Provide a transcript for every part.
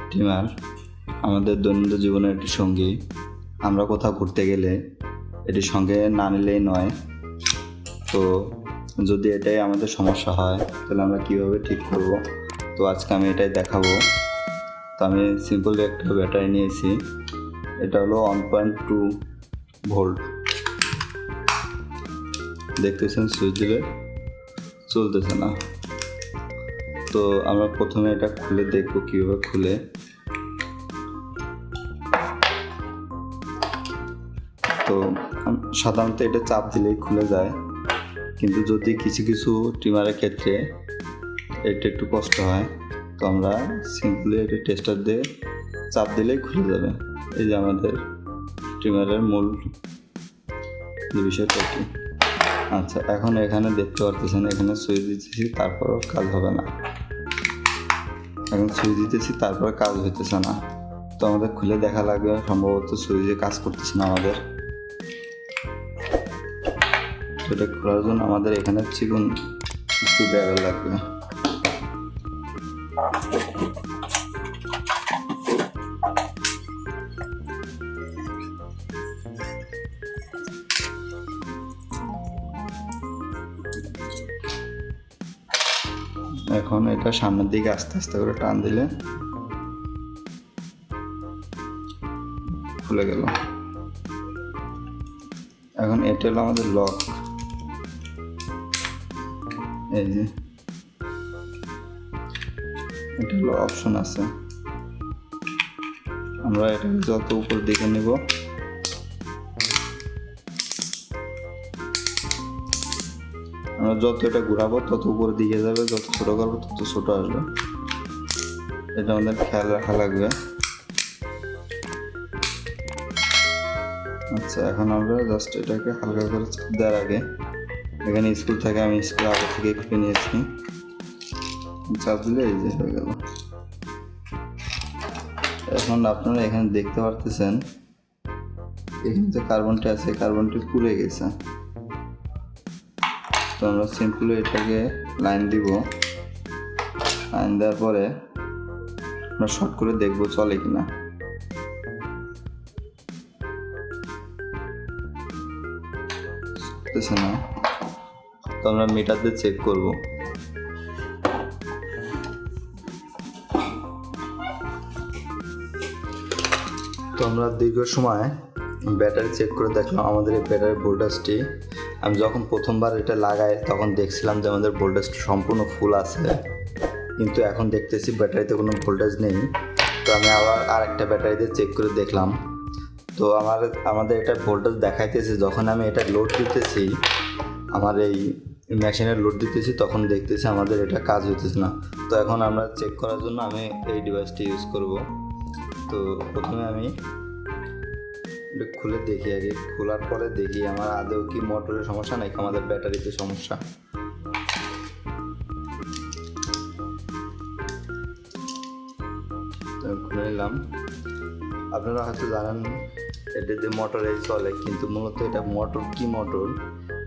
Trimmer আমাদের দৈনন্দিন জীবনের একটি সঙ্গী। আমরা কোথাও ঘুরতে গেলে এটি সঙ্গে না নিলেই নয়। তো যদি এটাই আমাদের সমস্যা হয় তাহলে আমরা কীভাবে ঠিক করব, তো আজকে আমি এটাই দেখাবো। তো আমি সিম্পলি একটা ব্যাটারি নিয়েছি, এটা হলো 1.2 ভোল্ট। দেখতেছেন সুইচ দিলে চলতেছে না। তো আমরা প্রথমে এটা খুলে দেখবো কীভাবে খুলে। তো সাধারণত এটা চাপ দিলেই খুলে যায়, কিন্তু যদি কিছু কিছু ট্রিমারের ক্ষেত্রে এটা একটু কষ্ট হয়, তো আমরা সিম্পলি এটা টেস্টার দিয়ে চাপ দিলেই খুলে যাবে। এই যে আমাদের ট্রিমারের মূল যে বিষয়টা কি। আচ্ছা, এখন এখানে দেখতে পারতেছেন, এখানে সুইচ দিতেছি তারপরও কাজ হবে না। এখন সুইচ দিতেছি তারপরে কাজ হইতেছে না। তো আমাদের খুলে দেখা লাগবে, সম্ভবত সুইচে কাজ করতেছে না আমাদের। তো এটা খোলার জন্য আমাদের এখানে চিকন স্ক্রুড্রাইভার লাগবে। এখন এটা সামনের দিকে আস্তে আস্তে করে টান দিলে খুলে গেল। এখন এটা হলো আমাদের লক। এই যে এটা হলো অপশন আছে, আমরা এটা যত উপর দিকে নেব আমরা যত এটা ঘুরাবো তত উপর দিকে যাবে, যত ছোট করবো তত ছোট আসবে। এটা আমাদের খেয়াল রাখা লাগবে। আচ্ছা, এখন আমরা জাস্ট এটাকে হালকা করে চাপ দেওয়ার আগে, এখানে স্ক্রু থাকে, আমি স্ক্রু আগে থেকে খুলে নিয়েছি। চাপ দিলে এই যে হয়ে গেল। এখন আপনারা এখানে দেখতে পারতেছেন, এখানে যে কার্বনটি আছে, কার্বনটি পুড়ে গেছে। তো আমরা সিম্পলি এটাকে লাইন দিব। লাইন দেওয়ার পরে আমরা শর্ট করে দেখবো চলে কিনা। চলতেছে না, তো আমরা মিটার দিয়ে চেক করব। তো আমরা দীর্ঘ সময় ব্যাটারি চেক করে দেখলাম আমাদের এই ব্যাটারির ভোল্টেজটি, আমি যখন প্রথমবার এটা লাগাই তখন দেখছিলাম যে আমাদের ভোল্টেজটি সম্পূর্ণ ফুল আছে, কিন্তু এখন দেখতেছি ব্যাটারিতে কোনো ভোল্টেজ নেই। তো আমি আবার আরেকটা ব্যাটারি দিয়ে চেক করে দেখলাম, তো আমাদের এটা ভোল্টেজ দেখাইতেছে। যখন আমি এটা লোড দিতেছি, আমার এই মেশিনের লোড দিতেছি, তখন দেখতেছি আমাদের এটা কাজ হইতেছে না। তো এখন আমরা চেক করার জন্য আমি এই ডিভাইসটি ইউজ করব। তো প্রথমে আমি এটা খুলে দেখি, আগে খোলার পরে দেখি আমার আদৌ কি মোটরের সমস্যা নাকি আমাদের ব্যাটারিতে সমস্যা। তো খুলে নিলাম। আপনারা হয়তো জানেন এটা যে মোটরে চলে, কিন্তু মূলত এটা মোটর কি মোটর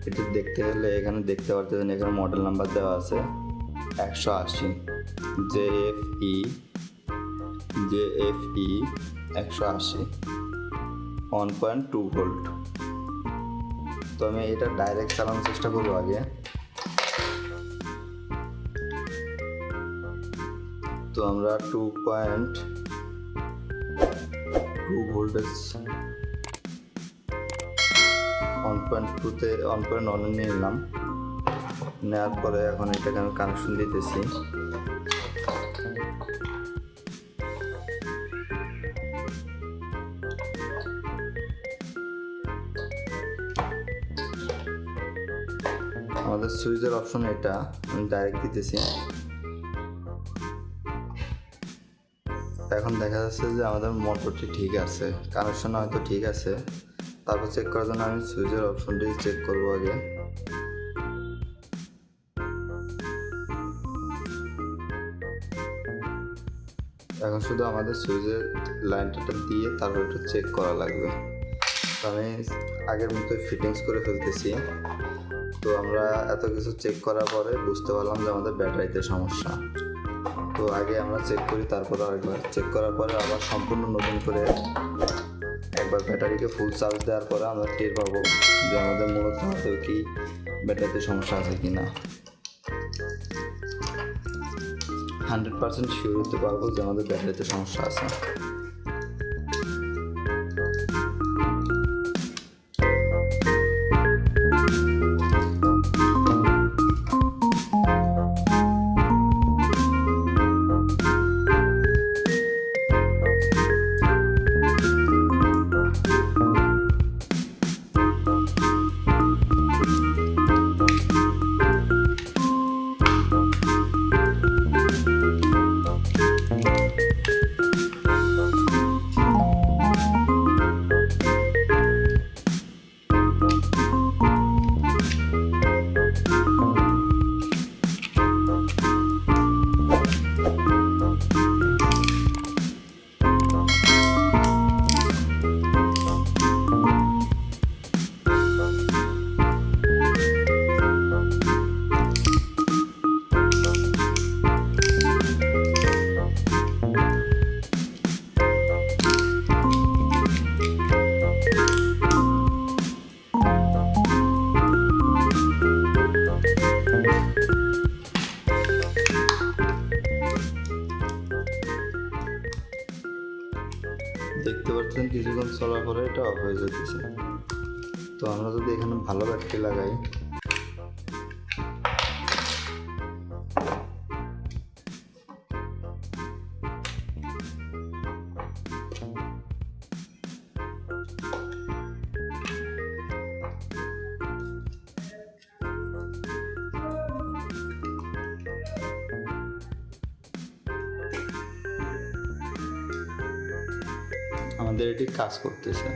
এটা দেখতে হলে এখানে দেখতে পারতেছেন, এখানে মডেল নাম্বার দেওয়া আছে 180 JFE 180 1.2 ভোল্ট। তো আমি এটা ডাইরেক্ট চালানোর চেষ্টা করবো আগে। তো আমরা 2.2 ভোল্টেজ 1.2তে 1.1 নিয়ে নিলাম। নেওয়ার পরে এখন এটাকে আমি কানেকশন দিতেছি। আমাদের সুইচের অপশন এটা, আমি ডাইরেক্ট দিতেছি। এখন দেখা যাচ্ছে যে আমাদের মোটরটি ঠিক আছে, কানেকশন হয়তো ঠিক আছে। তারপর চেক করার জন্য আমি সুইচের অপশনটি চেক করব আগে। এখন শুধু আমাদের সুইচের লাইনটা দিয়ে তারপর একটু চেক করা লাগবে। তো আমি আগের মতোই ফিটিংস করে ফেলতেছি। তো আমরা এত কিছু চেক করার পরে বুঝতে পারলাম যে আমাদের ব্যাটারিতে সমস্যা। তো তো আগে আমরা চেক করি, তারপরে আরেকবার চেক করার পরে আবার সম্পূর্ণ নতুন করে একবার ব্যাটারিকে ফুল চার্জ দেওয়ার পরে আমরা টের পাবো যে আমাদের মূলত হয়তো কি ব্যাটারিতে সমস্যা আছে কি না। 100% শিওর হতে পারবো যে আমাদের ব্যাটারিতে সমস্যা আছে। দেখতে পাচ্ছেন কিছুক্ষণ চলার পরে এটা অফ হয়ে যেতেছে। তো আমরা যদি এখানে ভালো ব্যাটারি লাগাই, আমাদের এটি কাজ করতেছে।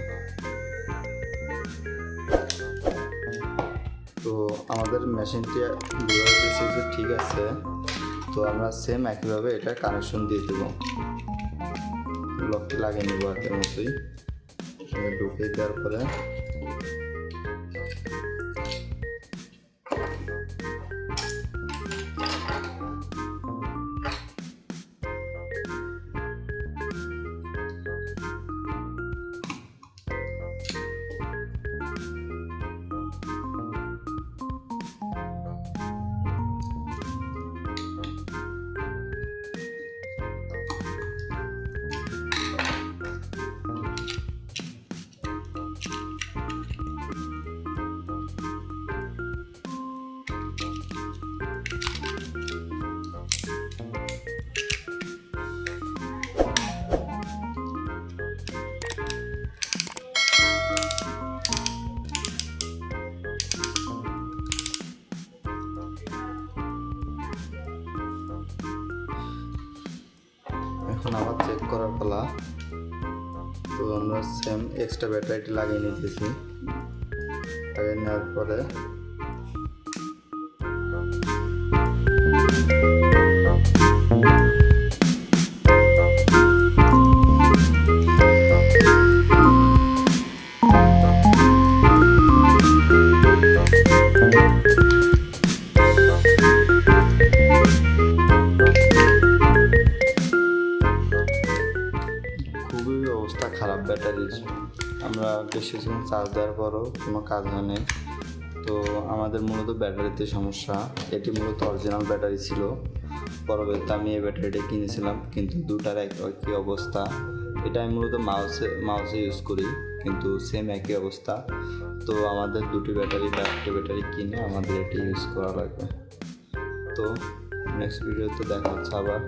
তো আমাদের মেশিনটি বোঝা যাচ্ছে যে ঠিক আছে। তো আমরা সেম একইভাবে এটা কানেকশন দিয়ে দেব, লকটি লাগিয়ে নেব আগের মতোই। ঢুকিয়ে দেওয়ার পরে এখন আবার চেক করার পালা। তো আমরা সেম এক্সট্রা ব্যাটারিটি লাগিয়ে নিতেছি। লাগিয়ে নেওয়ার পরে খুবই অবস্থা খারাপ ব্যাটারির। আমরা বেশ কিছুক্ষণ চার্জ দেওয়ার পরও কোনো কাজ হয়নি। তো আমাদের মূলত ব্যাটারিতে সমস্যা। এটি মূলত অরিজিনাল ব্যাটারি ছিল। পরবর্তীতে আমি এই ব্যাটারিটা কিনেছিলাম, কিন্তু দুটার একই অবস্থা। এটা আমি মূলত মাউসে ইউজ করি, কিন্তু সেম একই অবস্থা। তো আমাদের দুটি ব্যাটারি বা একটা ব্যাটারি কিনে আমাদের এটি ইউজ করা লাগবে। তো নেক্সট ভিডিওতে দেখা হচ্ছে আবার।